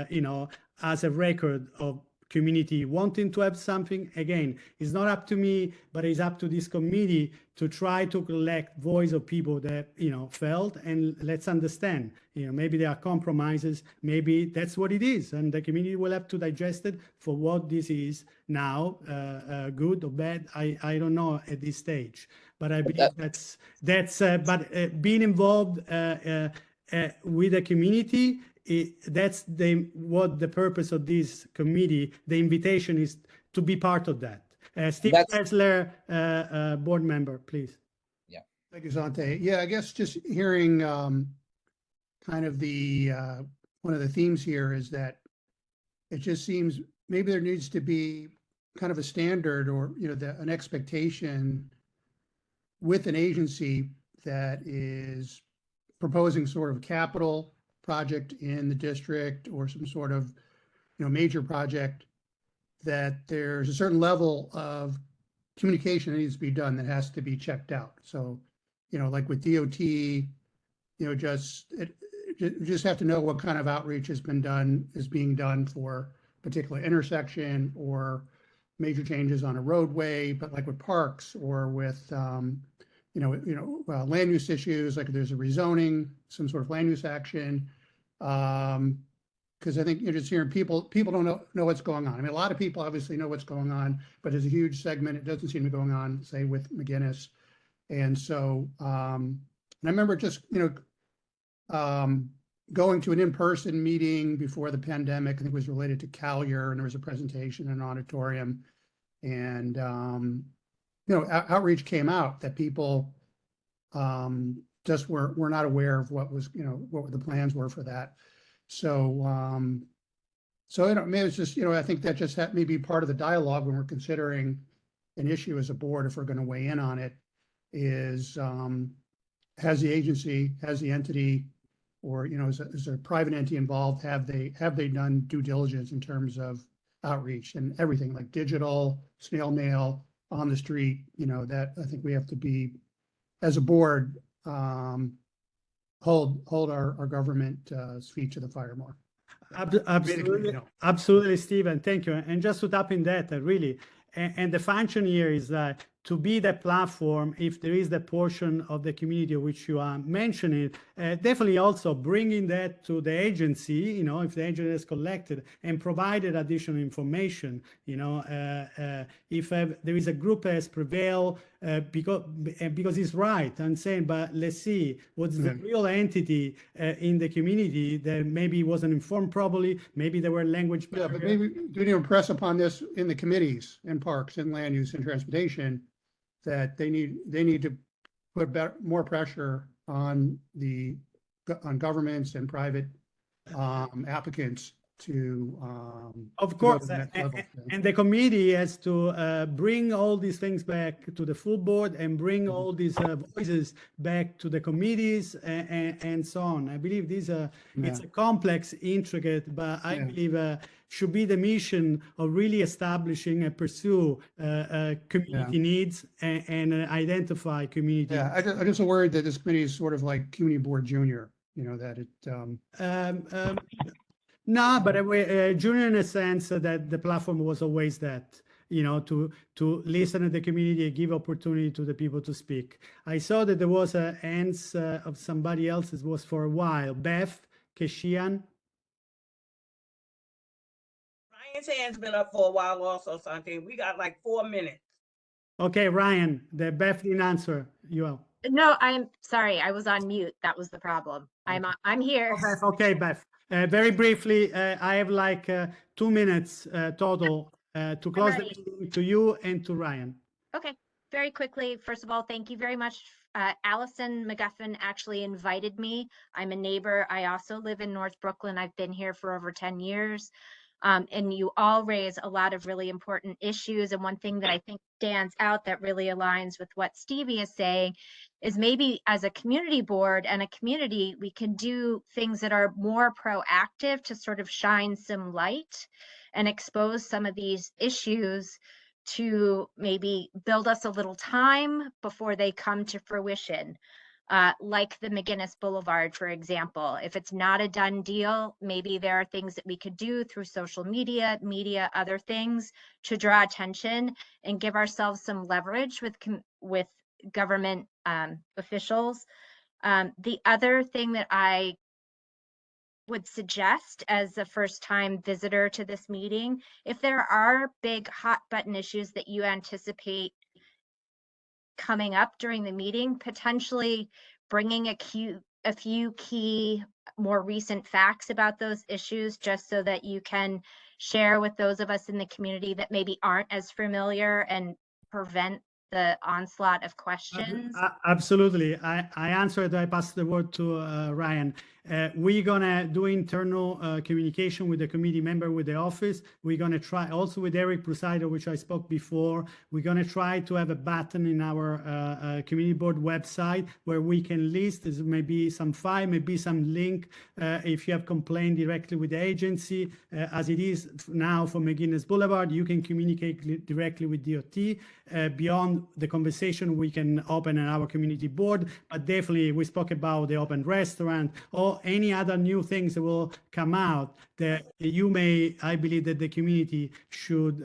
you know, as a record of community wanting to have something. Again, it's not up to me, but it's up to this committee to try to collect voice of people that, you know, felt, and let's understand, you know, maybe there are compromises, maybe that's what it is, and the community will have to digest it for what this is now, good or bad. I don't know at this stage, but I believe that's being involved with the community. That's what the purpose of this committee, the invitation is to be part of that. Steve Kessler, board member, please. Yeah. Thank you, Zante. Yeah, I guess just hearing kind of the one of the themes here is that it just seems maybe there needs to be kind of a standard, or, you know, an expectation with an agency that is proposing sort of capital project in the district, or some sort of, you know, major project, that there's a certain level of communication that needs to be done that has to be checked out. So, you know, like with DOT, you know, just have to know what kind of outreach is being done for a particular intersection or major changes on a roadway. But like with parks or with land use issues, like if there's a rezoning, some sort of land use action. Because I think you're just hearing people don't know what's going on. I mean, a lot of people obviously know what's going on, but there's a huge segment it doesn't seem to be going on, say with McGinnis. And so, and I remember just, you know, going to an in-person meeting before the pandemic. I think it was related to Collier, and there was a presentation in an auditorium, and you know, outreach came out that people just were not aware of what was, you know, what the plans were for that. So, so you know, maybe it's just, you know, I think that just may be part of the dialogue when we're considering an issue as a board, if we're going to weigh in on it, is has the agency, has the entity, or, you know, is there a private entity involved? Have they done due diligence in terms of outreach and everything, like digital, snail mail, on the street? You know, that I think we have to be, as a board, hold our government feet to the fire more. Absolutely, absolutely, Stephen. Thank you. And just to tap in that, really, and the function here is that to be the platform, if there is the portion of the community which you are mentioning, definitely also bringing that to the agency, you know, if the agency has collected and provided additional information, you know, if there is a group that has prevailed, because he's right, I'm saying, but let's see what's the real entity in the community that maybe wasn't informed properly, maybe there were language barriers. Yeah, but maybe do you impress upon this in the committees, in parks, and land use and transportation, that they need to put more pressure on governments and private applicants to of course, to and the committee has to bring all these things back to the full board and bring all these voices back to the committees and so on. I believe these are it's a complex, intricate, but I believe should be the mission of really establishing and pursue community needs and identify community. Yeah, I just worried that this committee is sort of like community board junior, you know, that it no, but junior in a sense that the platform was always that, you know, to listen to the community and give opportunity to the people to speak. I saw that there was a hands of somebody else. It was for a while. Beth Keshian. Ryan's hand's been up for a while also, Sante. We got like 4 minutes. Okay, Ryan, the Beth didn't answer. You will. No, I'm sorry. I was on mute. That was the problem. I'm here. Okay, Beth. Very briefly, I have like 2 minutes total to close the ready. meeting to you and to Ryan. Okay, very quickly. First of all, thank you very much. Allison McGuffin actually invited me. I'm a neighbor. I also live in North Brooklyn. I've been here for over 10 years. And you all raise a lot of really important issues. And one thing that I think stands out that really aligns with what Stevie is saying is maybe as a community board and a community, we can do things that are more proactive to sort of shine some light and expose some of these issues to maybe build us a little time before they come to fruition. Like the McGinnis Boulevard, for example. If it's not a done deal, maybe there are things that we could do through social media, other things to draw attention and give ourselves some leverage with government officials. The other thing that I would suggest as a first-time visitor to this meeting, if there are big hot button issues that you anticipate coming up during the meeting, potentially bringing a few key, more recent facts about those issues, just so that you can share with those of us in the community that maybe aren't as familiar and prevent the onslaught of questions. Absolutely. I answered. I passed the word to Ryan. We're gonna do internal communication with the committee member, with the office. We're gonna try also with Eric Prusaido, which I spoke before. We're gonna try to have a button in our community board website where we can list maybe some file, maybe some link if you have complained directly with the agency. As it is now for McGinnis Boulevard, you can communicate directly with DOT. Beyond the conversation we can open in our community board, but definitely we spoke about the open restaurant or any other new things that will come out that I believe that the community should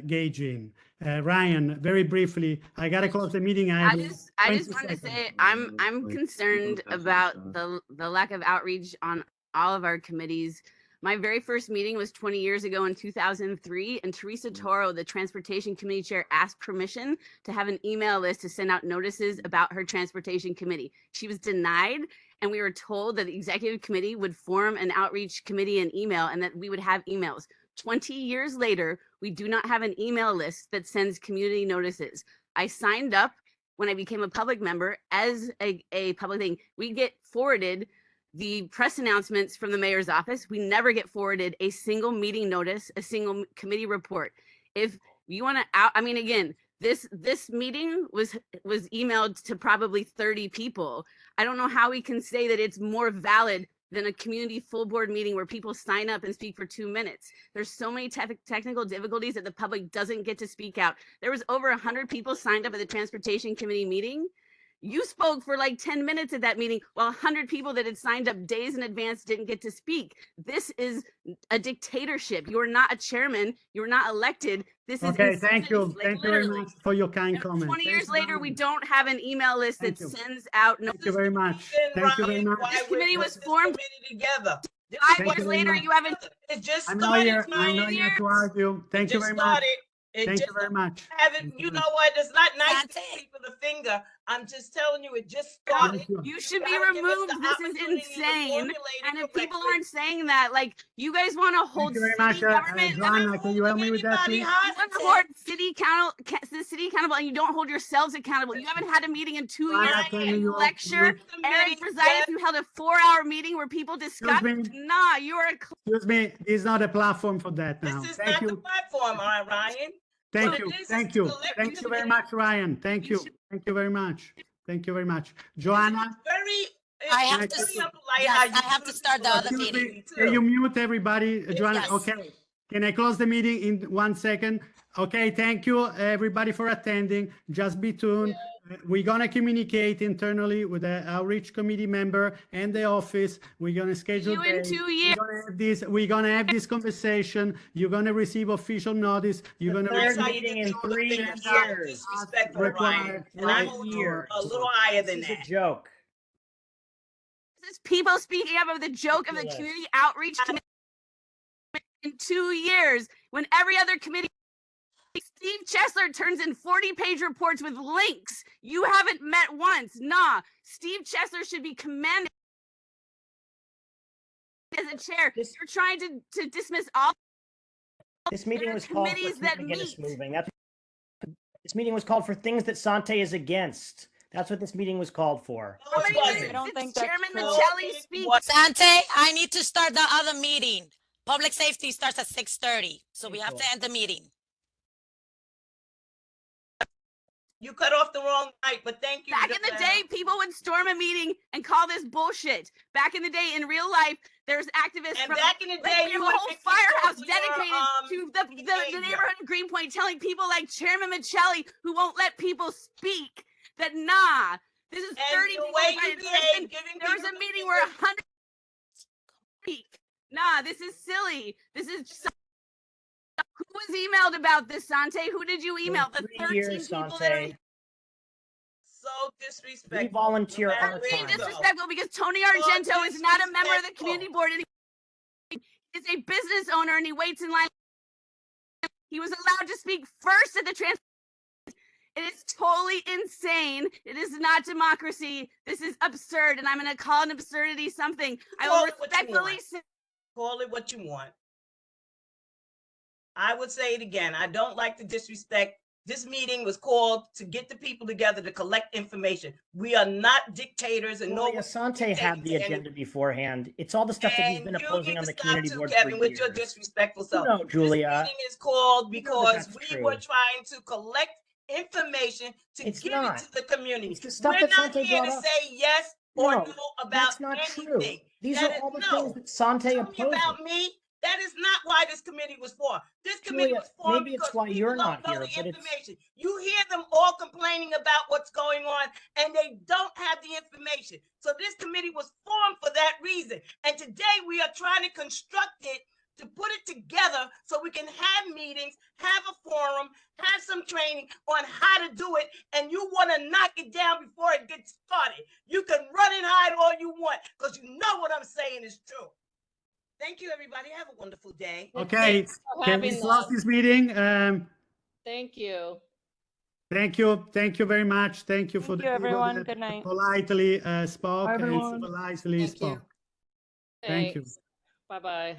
gauge in. Ryan, very briefly, I gotta close the meeting. I just want to say I'm concerned about the lack of outreach on all of our committees. My very first meeting was 20 years ago in 2003, and Teresa Toro, the Transportation Committee Chair, asked permission to have an email list to send out notices about her Transportation Committee. She was denied, and we were told that the Executive Committee would form an outreach committee and email, and that we would have emails. 20 years later, we do not have an email list that sends community notices. I signed up when I became a public member as a public thing. We get forwarded the press announcements from the mayor's office. We never get forwarded a single meeting notice, a single committee report. If you want to I mean, again, this meeting was emailed to probably 30 people. I don't know how we can say that it's more valid than a community full board meeting where people sign up and speak for 2 minutes. There's so many technical difficulties that the public doesn't get to speak out. There was over 100 people signed up at the Transportation Committee meeting. You spoke for like 10 minutes at that meeting, while 100 people that had signed up days in advance didn't get to speak. This is a dictatorship. You are not a chairman. You're not elected. This is okay. Thank you. Like, thank you very much for your kind comment. 20 years later, we don't have an email list that sends out. Thank you very much. Thank you very much. This committee was formed together. 5 years later. You haven't. It just I'm started. not here to argue. Thank you very much. Thank you very much. You know what? It's not nice to give people the finger. I'm just telling you, it just started. You should be removed. This is insane. And if people aren't saying that, like, you guys want to hold Thank you city very much. government. Joanna, can you help me with that, please? You want to hold the city accountable, and you don't hold yourselves accountable. You haven't had a meeting in 2 years. you Lecture Eric Prusaido, you held a 4-hour meeting where people discussed. Nah, you are. Excuse me. It's not a platform for that now. This is Thank not you. the platform, Ryan. Thank you. Thank you. Thank you very much, Ryan. Thank you. Thank you very much. Thank you very much. Joanna? I have to start the other meeting. Can you mute everybody? Joanna, Yes. okay. Can I close the meeting in 1 second? Okay, thank you everybody for attending. Just be tuned. We're gonna communicate internally with the outreach committee member and the office. We're gonna schedule You in days. 2 years. We're gonna have this conversation. You're gonna receive official notice. You're gonna That's how receive you meeting in 3 It's not years. disrespectful, Required Ryan. And I'm a little higher than This is that. a joke. This is people speaking up of the joke of the community outreach committee in 2 years when every other committee Steve Chesler turns in 40-page reports with links. You haven't met once. Nah, Steve Chesler should be commended as a chair. You're trying to dismiss all. This meeting was called for committees keep that McGinnis meet. moving. This meeting was called for things that Sante is against. That's what this meeting was called for. How many minutes I don't did think that's Chairman true. Michelli speak? Sante, I need to start the other meeting. Public safety starts at 6:30, so we have to end the meeting. You cut off the wrong night, but thank you. Back in the day, people would storm a meeting and call this bullshit. Back in the day, in real life, there's activists And from back in the like, day, we you have a would whole fix your- firehouse your, dedicated to the behavior. neighborhood of Greenpoint, telling people like Chairman Michelli, who won't let people speak, that nah, this is And 30 the people. way you and behave, giving there was a people meeting where 100 speak. Nah, this is silly. This is just. Who was emailed about this, Sante? Who did you email? The 13 years, people that are Sante. So disrespectful. We volunteer No our matter where time. you go. Disrespectful because Tony Argento is not a member of the community board. And he is a business owner and he waits in line. He was allowed to speak first at the trans. It is totally insane. It is not democracy. This is absurd, and I'm going to call an absurdity something. I will Call it what you respectfully want. say. Call it what you want. I would say it again. I don't like the disrespect. This meeting was called to get the people together to collect information. We are not dictators, and no. Julia Sante had the agenda beforehand. It's all the stuff that he's been opposing on the community board for Kevin, with years. your disrespectful self. No, Julia. This meeting is called You know that because that's we true. were trying to collect information to It's give not. it to the community. It's the stuff We're that not Sante here to brought up. say yes or No, no about that's not anything. true. These That are is- all the no. things that Sante Tell me opposes. about me. That is not why this committee was formed. This committee Julia, was formed maybe it's because why people you're don't not know here, the but it's information. You hear them all complaining about what's going on, and they don't have the information. So this committee was formed for that reason. And today we are trying to construct it to put it together so we can have meetings, have a forum, have some training on how to do it. And you want to knock it down before it gets started. You can run and hide all you want because you know what I'm saying is true. Thank you, everybody. Have a wonderful day. Okay, Thanks for can we having close us. this meeting? Thank you. Thank you very much. Thank you for Thank the you, people everyone. that Good night. politely spoke Bye, and everyone. civilizedly spoke. Thank you. Bye-bye.